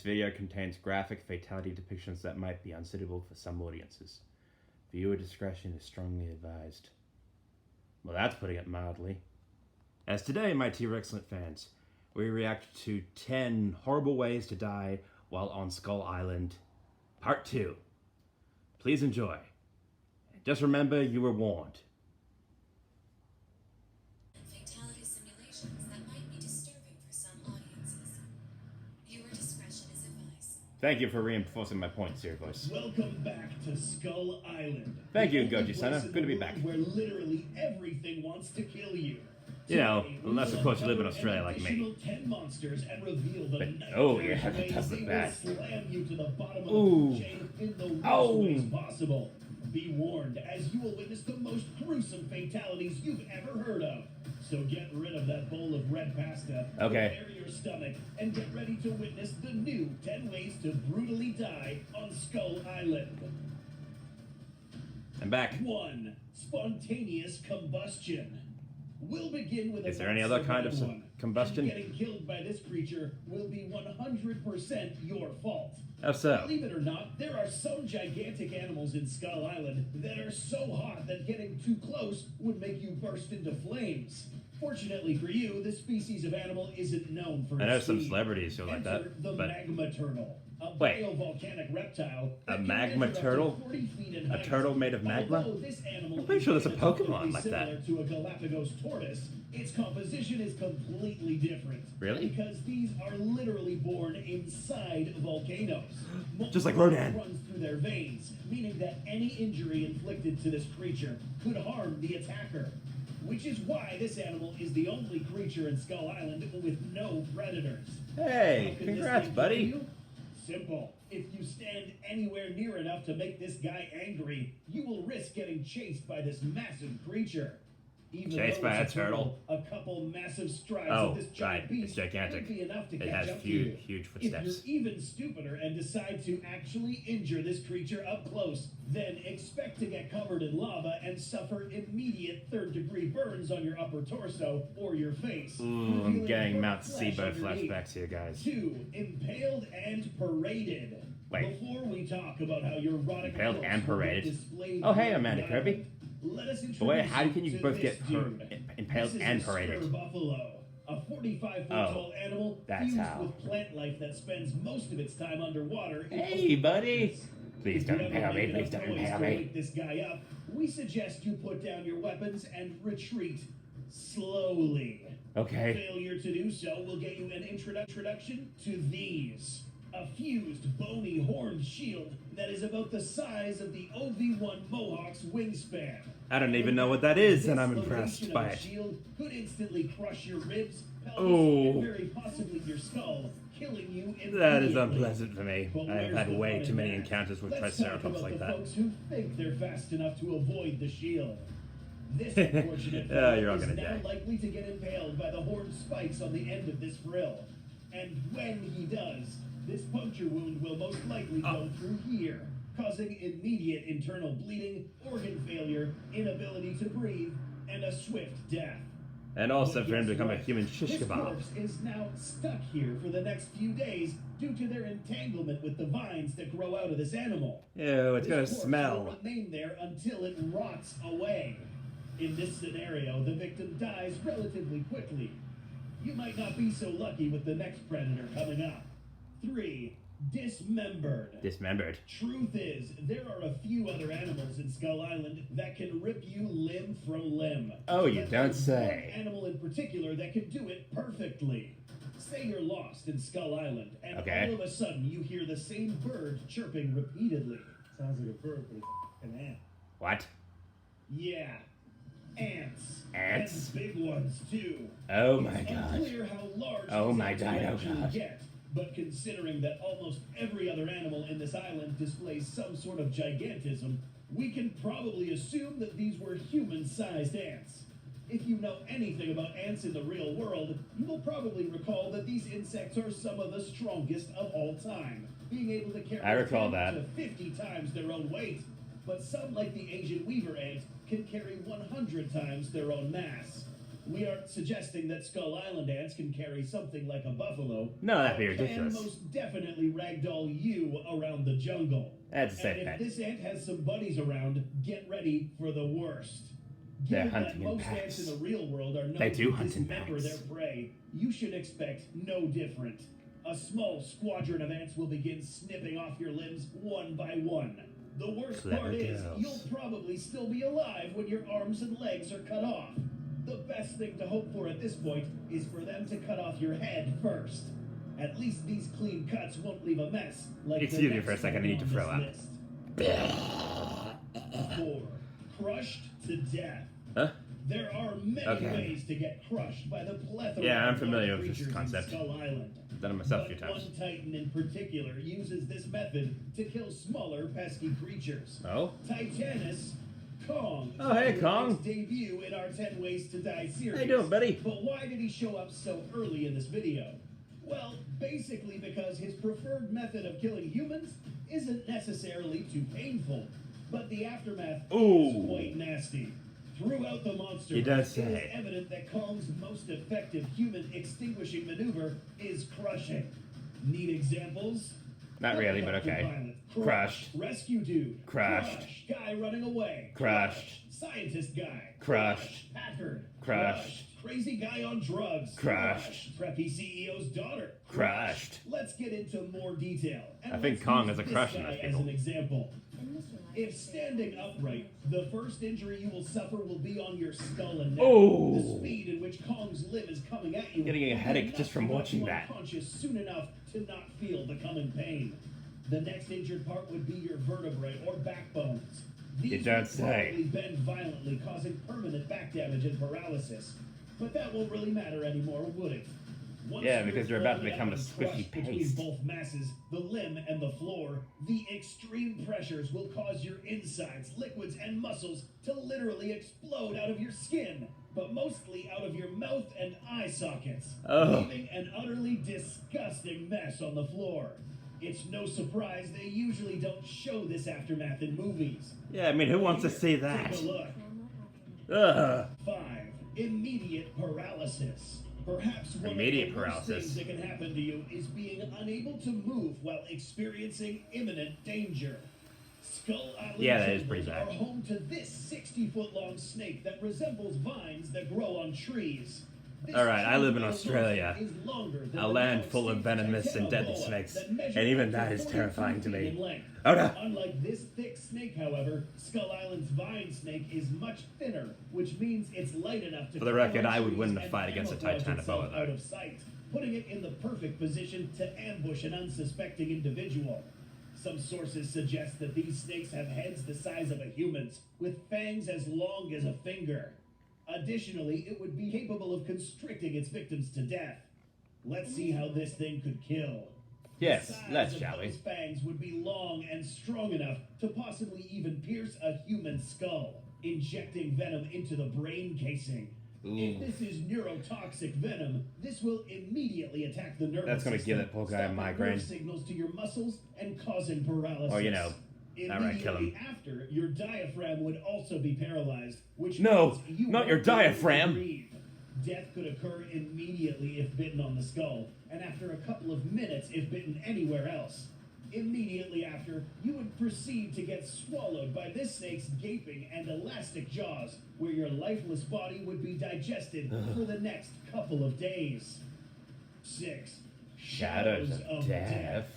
video contains graphic fatality depictions that might be unsuitable for some audiences. Viewer discretion is strongly advised. Well, that's putting it mildly. As today, my T-Rexcellent fans, we react to 10 horrible ways to die while on Skull Island, Part 2. Please enjoy. And just remember, you were warned. Fatality simulations that might be disturbing for some audiences. Viewer discretion is advised. Thank you for reinforcing my points here, voice. Welcome back to Skull Island. Thank you, Goji-sana. Good to be back. Where literally everything wants to kill you. You know, unless of course you live in Australia like me. 10 monsters and reveal the But, oh yeah, that does look bad. Slam you to the bottom of Ooh. the chain in the worst ways possible. Be warned, as you will witness the most gruesome fatalities you've ever heard of. So get rid of that bowl of red pasta, okay, prepare your stomach, and get ready to witness the new 10 ways to brutally die on Skull Island. I'm back. 1. Spontaneous combustion. We'll begin with Is there any other kind of combustion? Getting killed by this creature will be 100% your fault. How so? Believe it or not, there are some gigantic animals in Skull Island that are so hot that getting too close would make you burst into flames. Fortunately for you, this species of animal isn't known for its I know some speed. celebrities who are like Enter that, the but... magma turtle. A Wait. biovolcanic reptile. A magma turtle? A turtle made of magma? I'm pretty sure there's a Pokemon like that. To a Galapagos tortoise, its composition is completely different. Really? Because these are literally born inside volcanoes. Just like Rodan. Runs through their veins, meaning that any injury inflicted to this creature could harm the attacker. Which is why this animal is the only creature in Skull Island with no predators. Hey, congrats, buddy. Simple. If you stand anywhere near enough to make this guy angry, you will risk getting chased by this massive creature. Even Chased by a turtle? A couple massive strides Oh, of this giant right. beast It's gigantic. would be enough to It catch has up to you. huge If footsteps. you're even stupider and decide to actually injure this creature up close, then expect to get covered in lava and suffer immediate third-degree burns on your upper torso or your face. I'm getting Mount Flesh Sibo underneath. flashbacks here, guys. 2. Impaled and paraded. Wait. Before we talk about how your erotic Impaled corpse and will get paraded? displayed Oh, hey, on Amanda the Kirby. island, let us But wait, introduce how can you to both this get dude. impaled This and is a paraded? Stir buffalo, a 45-foot Oh, tall animal that's fused how. with plant life that spends most of its time underwater. Hey, buddy. Please If don't you ever impale me. make Please enough don't noise impale to me. wake this guy up, we suggest you put down your weapons and retreat slowly. Okay. Failure to do so will get you an introduction to these. A fused, bony, horned shield that is about the size of the OV-1 Mohawk's wingspan. I don't even know what that is, and I'm This impressed location by of it. the shield could instantly crush your ribs, pelvis, Oh. and very possibly your skull, killing you immediately. That is unpleasant for me. But I've where's had the way fun too in many that? encounters with Let's talk Triceratops about like the that. folks who think they're fast enough to avoid the shield. This unfortunate Oh, fellow you're all is gonna now die. likely to get impaled by the horned spikes on the end of this frill. And when he does, this puncture wound will most likely go through here, causing immediate internal bleeding, organ failure, inability to breathe, and a swift death. And also But for him to guess become a what? human shish This kebab. corpse is now stuck here for the next few days due to their entanglement with the vines that grow out of this animal. Ew, it's gonna This corpse smell. will remain there until it rots away. In this scenario, the victim dies relatively quickly. You might not be so lucky with the next predator coming up. 3. Dismembered. Dismembered. Truth is, there are a few other animals in Skull Island that can rip you limb from limb. Oh, you But don't there's say. one animal in particular that can do it perfectly. Say you're lost in Skull Island, and Okay. all of a sudden you hear the same bird chirping repeatedly. Sounds like a bird, but it's an ant. What? Yeah, ants. Ants? And big ones too. Oh my It's gosh. unclear how large Oh these my ants God, will oh actually God. get, but considering that almost every other animal in this island displays some sort of gigantism, we can probably assume that these were human-sized ants. If you know anything about ants in the real world, you will probably recall that these insects are some of the strongest of all time, being able to carry I recall 10 that. to 50 times their own weight. But some, like the Asian weaver ant, can carry 100 times their own mass. We aren't suggesting that Skull Island ants can carry something like a buffalo. No, that'd be but ridiculous. Can most definitely ragdoll you around the jungle. That's a safe and bet. if this ant has some buddies around, get ready for the worst. They're Given that hunting in most ants packs. in the real world are known They do to hunt in dismember packs. their prey, you should expect no different. A small squadron of ants will begin snipping off your limbs one by one. The worst Clever part is, girls. you'll probably still be alive when your arms and legs are cut off. The best thing to hope for at this point is for them to cut off your head first. At least these clean cuts won't leave a mess like Excuse the me next for a second, I one need to on throw this list. 4. Crushed to death. Huh? There are many Okay. ways to get crushed by the plethora Yeah, I'm of familiar large with this creatures in concept. Skull Island. Done it myself a But few times. one titan in particular uses this method to kill smaller pesky creatures. Oh? Titanus Kong. Oh, hey, made Kong. his debut in our 10 Ways to Die series. How you doing, buddy? But why did he show up so early in this video? Well, basically because his preferred method of killing humans isn't necessarily too painful, but the aftermath Ooh. is quite nasty. Throughout the monster, You don't it is say. evident that Kong's most effective human extinguishing maneuver is crushing. Need examples? Not really, but Helicopter okay. pilot, Crushed. Rescue dude. Crushed. Crush. Guy running away. Crushed. Scientist guy. Crushed. Packard. Crushed. Crazy guy on drugs. Crushed. Preppy CEO's daughter. Crushed. Let's get into more detail. And I think let's Kong use is a this crush in guy those as people. an example. If standing upright, the first injury you will suffer will be on your skull and neck. Oh. The speed in which Kong's limb is coming at you. Getting a will be headache enough just from to knock watching you that. unconscious soon enough to not feel the coming pain. The next injured part would be your vertebrae or backbones. These You don't would say. probably bend violently, causing permanent back damage and paralysis. But that won't really matter anymore, would it? Once Yeah, because you're about to long become a enough squishy crushed between paste. both masses, the limb and the floor, the extreme pressures will cause your insides, liquids, and muscles to literally explode out of your skin, but mostly out of your mouth and eye sockets, Oh. leaving an utterly disgusting mess on the floor. It's no surprise they usually don't show this aftermath in movies. Yeah, I mean, who wants to Here, see that? Take a look. Ugh. 5. Immediate paralysis. Perhaps one Immediate of the worst paralysis. things that can happen to you is being unable to move while experiencing imminent danger. Skull Island Yeah, that is pretty jungles bad. are home to this 60-foot-long snake that resembles vines that grow on trees. This Alright, I live in tree Australia, is longer than a the land now full of extinct venomous and deadly Titanoboa snakes, that measure and even up to that is 43 terrifying to feet me. in length. Oh no! Unlike this thick snake, however, Skull Island's vine snake is much thinner, which means it's light enough to For the record, climb I would win trees the and fight against a camouflage Titanoboa, itself though. out of sight, putting it in the perfect position to ambush an unsuspecting individual. Some sources suggest that these snakes have heads the size of a human's, with fangs as long as a finger. Additionally, it would be capable of constricting its victims to death. Let's see how this thing could kill. Yes, The size let's, of shall we? those fangs would be long and strong enough to possibly even pierce a human skull, injecting venom into the brain casing. If this is neurotoxic venom, this will immediately attack the nervous That's gonna system, give that poor guy a stopping migraine. nerve signals to your muscles and causing paralysis. Or, you know, outright kill him. Immediately after, your diaphragm would also be paralyzed, which No, means you not your won't be able to diaphragm. breathe. Death could occur immediately if bitten on the skull, and after a couple of minutes if bitten anywhere else. Immediately after, you would proceed to get swallowed by this snake's gaping and elastic jaws, where your lifeless body would be digested for the next couple of days. 6. Shadows of death.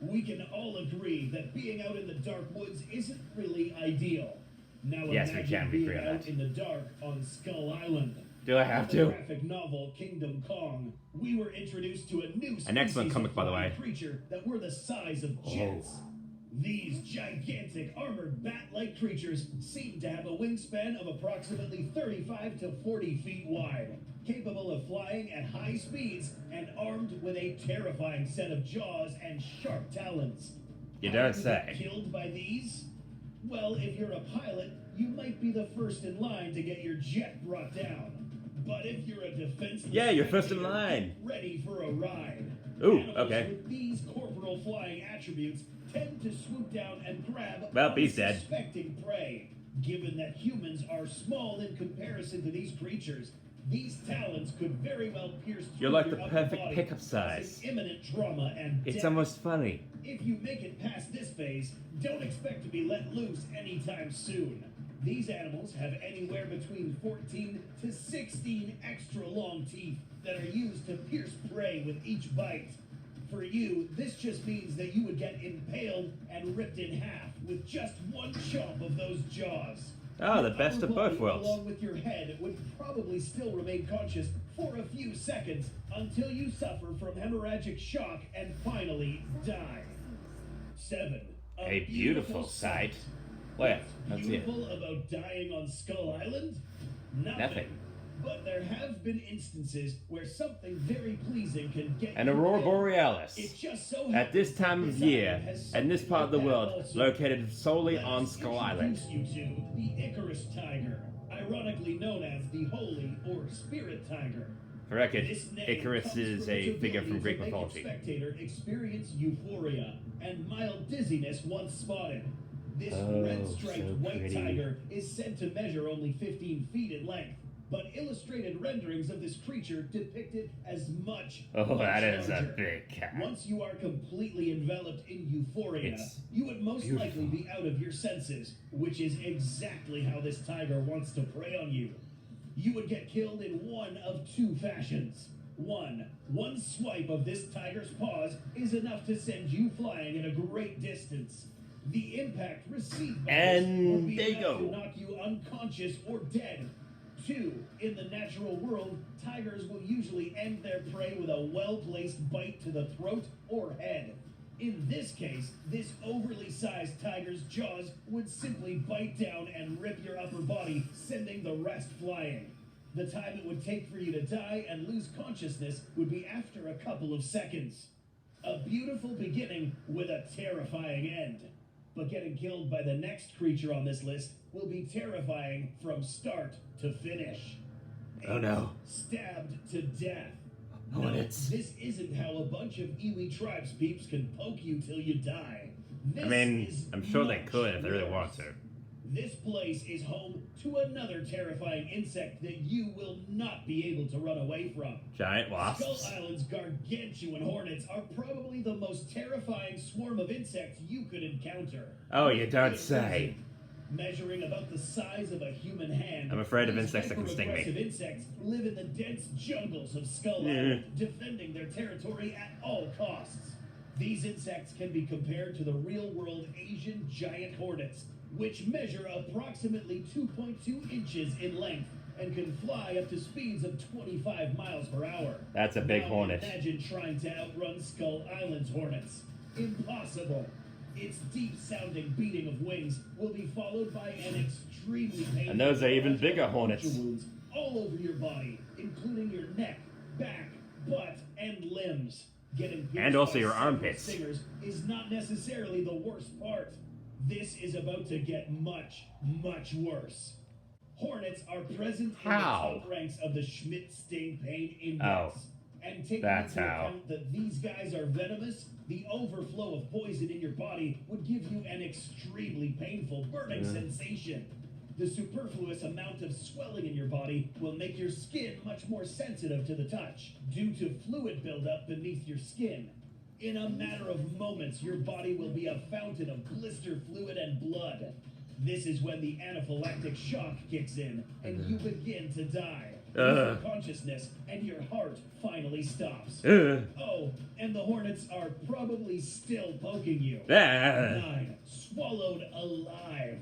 We can all agree that being out in the dark woods isn't really ideal. Now Yes, we imagine can be being free of out that. in the dark on Skull Island. Do I have In to? the graphic novel Kingdom Kong, we were introduced to a new An excellent species comic, of by the flying way. creature that were the size of jets. These gigantic armored bat-like creatures seem to have a wingspan of approximately 35 to 40 feet wide, capable of flying at high speeds and armed with a terrifying set of jaws and sharp talons. You How don't do say. get killed by these? Well, if you're a pilot, you might be the first in line to get your jet brought down. But if you're a defenseless Yeah, you're first in spectator, line. get ready for a ride. Ooh, Animals okay. with these corporal flying attributes tend to swoop down and grab Well, he's dead. unsuspecting prey. Given that humans are small in comparison to these creatures, These talons could very well pierce through You're like your the upper perfect body, pickup causing size. imminent trauma and It's death. almost funny. If you make it past this phase, don't expect to be let loose anytime soon. These animals have anywhere between 14 to 16 extra long teeth that are used to pierce prey with each bite. For you, this just means that you would get impaled and ripped in half with just one chomp of those jaws. Oh, the Your best upper of both body, worlds. along with your head, would probably still remain conscious for a few seconds until you suffer from hemorrhagic shock and finally die. 7. A beautiful sight. Where? What's Let's see it. beautiful about dying on Skull Island? Nothing. But there have been instances where something very pleasing can get An you aurora killed. borealis. It just so At this happens time that of this year, island has and this something part of the like that world, also. located solely Let on us Skull Island. introduce you to the Icarus tiger, ironically known as the holy or spirit tiger. For record, This name Icarus comes is from its a figure from ability Greek to make its mythology. spectator experience euphoria and mild dizziness once spotted. This Oh, red-striped so white pretty. tiger is said to measure only 15 feet in length, but illustrated renderings of this creature depict it as much, Oh, much that is a larger. big cat. Once you are completely enveloped in euphoria, It's you would most beautiful. likely be out of your senses, which is exactly how this tiger wants to prey on you. You would get killed in one of two fashions. One swipe of this tiger's paws is enough to send you flying at a great distance. The impact received by And this would be they enough go. to knock you unconscious or dead. 2. In the natural world, tigers will usually end their prey with a well-placed bite to the throat or head. In this case, this overly sized tiger's jaws would simply bite down and rip your upper body, sending the rest flying. The time it would take for you to die and lose consciousness would be after a couple of seconds. A beautiful beginning with a terrifying end. But getting killed by the next creature on this list will be terrifying from start to finish. Oh, no. Stabbed to death. Hornets. No, this isn't how a bunch of Iwi tribes peeps can poke you till you die. This I mean, is I'm sure they much could if they really worse. want to. This place is home to another terrifying insect that you will not be able to run away from. Giant Skull wasps. Island's gargantuan hornets are probably the most terrifying swarm of insects you could encounter. Oh, you don't Good say. reason. Measuring about the size of a human hand, I'm afraid of these insects that can sting me. hyper-aggressive insects live in the dense jungles of Skull Island, defending their territory at all costs. These insects can be compared to the real-world Asian giant hornets, which measure approximately 2.2 inches in length and can fly up to speeds of 25 miles per hour. That's a big Now hornet. Imagine trying to outrun Skull Island's hornets. Impossible. Its deep-sounding beating of wings will be followed by an extremely painful And those are even barrage bigger of hornets. puncture wounds all over your body, including your neck, back, butt, and limbs. Getting pierced And also by your several armpits. stingers is not necessarily the worst part. This is about to get much, much worse. Hornets are present in the How? top ranks of the Schmidt Sting Pain Index. Oh, And taking that's into how. account that these guys are venomous, the overflow of poison in your body would give you an extremely painful burning sensation. The superfluous amount of swelling in your body will make your skin much more sensitive to the touch, due to fluid buildup beneath your skin. In a matter of moments, your body will be a fountain of blister fluid and blood. This is when the anaphylactic shock kicks in, and you begin to die. Lose consciousness, and your heart finally stops. Oh, and the hornets are probably still poking you. 9. Swallowed alive.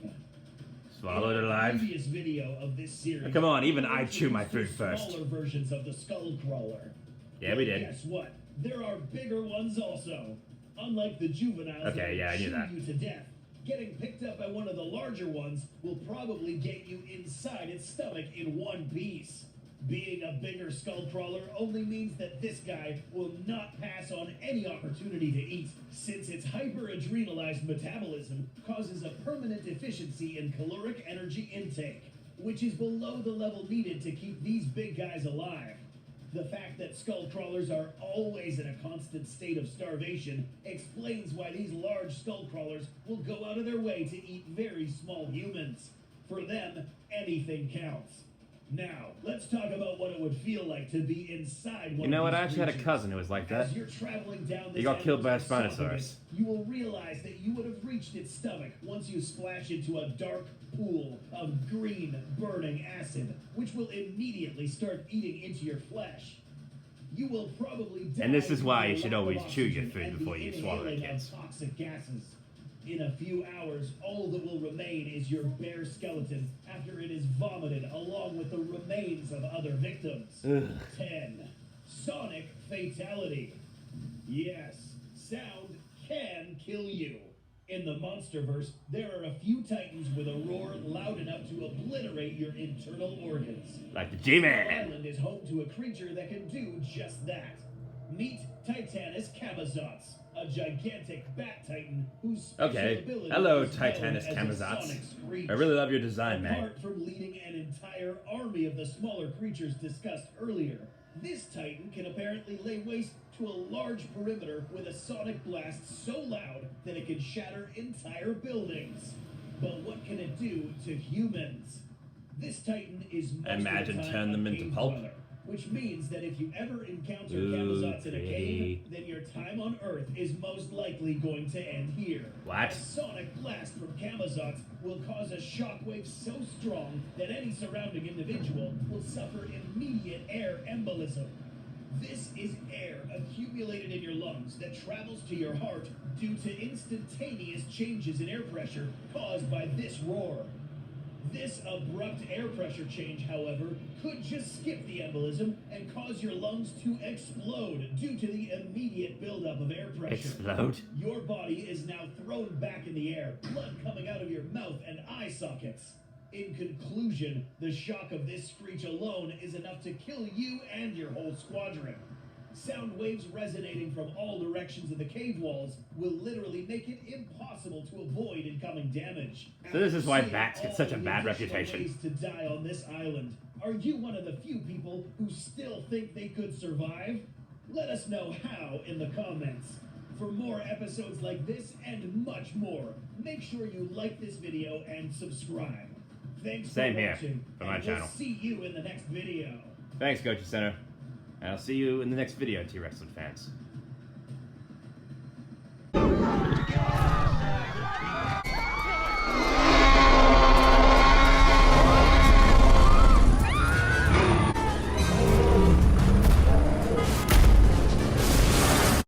Swallowed In a alive. previous video of this series, Oh, come on, even we I chew my introduced food the first. Smaller versions of the skull crawler. Yeah, we But did. Guess what? There are bigger ones also. Unlike the juveniles Okay, that yeah, I will knew chew that. you to death, getting picked up by one of the larger ones will probably get you inside its stomach in one piece. Being a bigger skull crawler only means that this guy will not pass on any opportunity to eat, since its hyper-adrenalized metabolism causes a permanent deficiency in caloric energy intake, which is below the level needed to keep these big guys alive. The fact that skull crawlers are always in a constant state of starvation explains why these large skull crawlers will go out of their way to eat very small humans. For them, anything counts. Now, let's talk about what it would feel like to be inside one You know of what? these I actually had a creatures. cousin who was like that. As you're traveling down this He got killed by a endless Spinosaurus. esophagus, you will realize that you would have reached its stomach once you splash into a dark pool of green, burning acid, which will immediately start eating into your flesh. You will probably die. And this is why you from should lack of always chew your oxygen food and before the you swallow it, inhaling of kids. toxic gases. In a few hours, all that will remain is your bare skeleton after it is vomited along with the remains of other victims. Ugh. 10. Sonic fatality. Yes, sound can kill you. In the Monsterverse, there are a few titans with a roar loud enough to obliterate your internal organs. Like the This G-Man. island is home to a creature that can do just that. Meet Titanus Camazotz, a gigantic bat titan whose special Okay. ability Hello, is known Titanus as a Camazotz. sonic screech. I really love your design, man. Apart from leading an entire army of the smaller creatures discussed earlier, this titan can apparently lay waste to a large perimeter with a sonic blast so loud that it can shatter entire buildings. But what can it do to humans? This titan is most Imagine of the time turn them a into cave pulp. dweller, which means that if you ever encounter Ooh, Camazotz in a pretty. cave, then your time on Earth is most likely going to end here. What? A sonic blast from Camazotz will cause a shockwave so strong that any surrounding individual will suffer immediate air embolism. This is air accumulated in your lungs that travels to your heart due to instantaneous changes in air pressure caused by this roar. This abrupt air pressure change, however, could just skip the embolism and cause your lungs to explode due to the immediate buildup of air pressure. Explode? Your body is now thrown back in the air, blood coming out of your mouth and eye sockets. In conclusion, the shock of this screech alone is enough to kill you and your whole squadron. Sound waves resonating from all directions of the cave walls will literally make it impossible to avoid incoming damage. So this is why After bats seeing get such a all the bad additional reputation. ways to die on this island, are you one of the few people who still think they could survive? Let us know how in the comments. For more episodes like this and much more, make sure you like this video and subscribe. Thanks Same for here, watching, for my and channel. we'll see you in the next video. Thanks, Gochi Center. And I'll see you in the next video, T-Rexcellent fans.